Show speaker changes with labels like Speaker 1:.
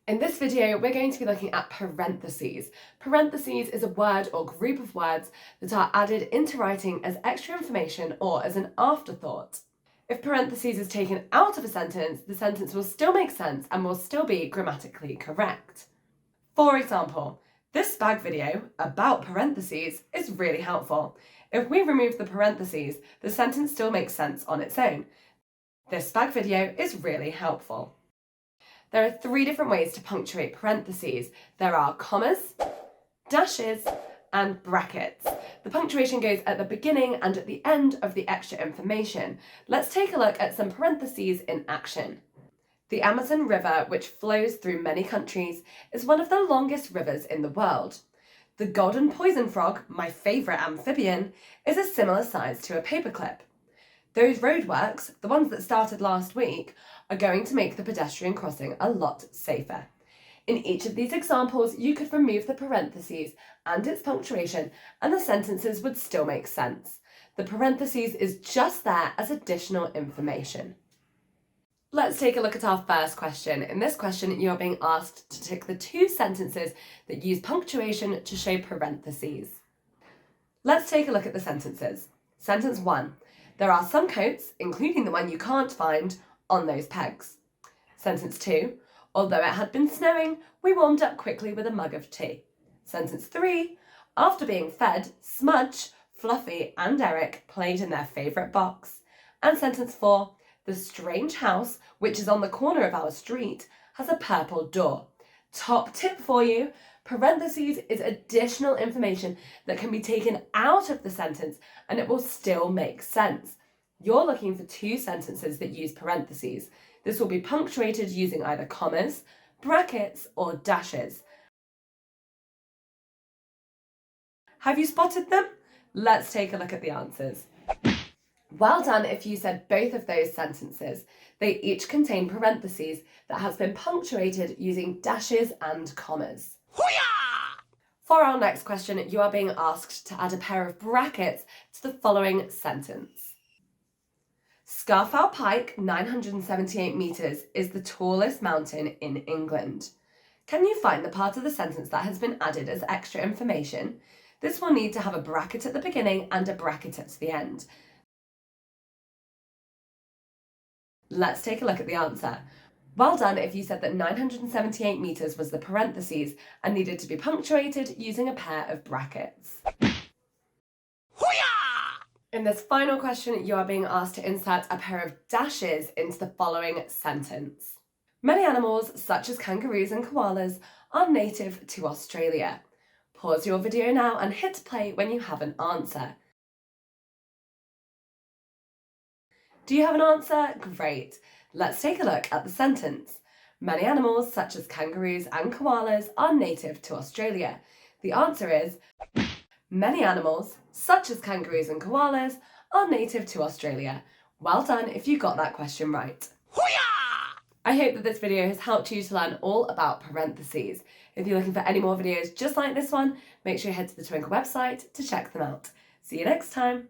Speaker 1: In this video, we're going to be looking at parentheses. Parentheses is a word or group of words that are added into writing as extra information or as an afterthought. If parentheses is taken out of a sentence, the sentence will still make sense and will still be grammatically correct. For example, this SPaG video about parentheses is really helpful. If we remove the parentheses, the sentence still makes sense on its own. This SPaG video is really helpful. There are 3 different ways to punctuate parentheses. There are commas, dashes, and brackets. The punctuation goes at the beginning and at the end of the extra information. Let's take a look at some parentheses in action. The Amazon River, which flows through many countries, is one of the longest rivers in the world. The golden poison frog, my favourite amphibian, is a similar size to a paperclip. Those roadworks, the ones that started last week, are going to make the pedestrian crossing a lot safer. In each of these examples, you could remove the parentheses and its punctuation, and the sentences would still make sense. The parentheses is just there as additional information. Let's take a look at our first question. In this question, you are being asked to tick the 2 sentences that use punctuation to show parentheses. Let's take a look at the sentences. Sentence 1. There are some coats, including the one you can't find, on those pegs. Sentence 2. Although it had been snowing, we warmed up quickly with a mug of tea. Sentence 3. After being fed, Smudge, Fluffy and Eric played in their favourite box. And sentence 4. The strange house, which is on the corner of our street, has a purple door. Top tip for you, parentheses is additional information that can be taken out of the sentence and it will still make sense. You're looking for 2 sentences that use parentheses. This will be punctuated using either commas, brackets, or dashes. Have you spotted them? Let's take a look at the answers. Well done if you said both of those sentences. They each contain parentheses that has been punctuated using dashes and commas. Hoo-yah! For our next question, you are being asked to add a pair of brackets to the following sentence. Scafell Pike, 978 metres, is the tallest mountain in England. Can you find the part of the sentence that has been added as extra information? This will need to have a bracket at the beginning and a bracket at the end. Let's take a look at the answer. Well done if you said that 978 metres was the parentheses and needed to be punctuated using a pair of brackets. In this final question, you are being asked to insert a pair of dashes into the following sentence. Many animals, such as kangaroos and koalas, are native to Australia. Pause your video now and hit play when you have an answer. Do you have an answer? Great. Let's take a look at the sentence. Many animals, such as kangaroos and koalas, are native to Australia. The answer is, many animals, such as kangaroos and koalas, are native to Australia. Well done if you got that question right. Hoo-yah! I hope that this video has helped you to learn all about parentheses. If you're looking for any more videos just like this one, make sure you head to the Twinkl website to check them out. See you next time.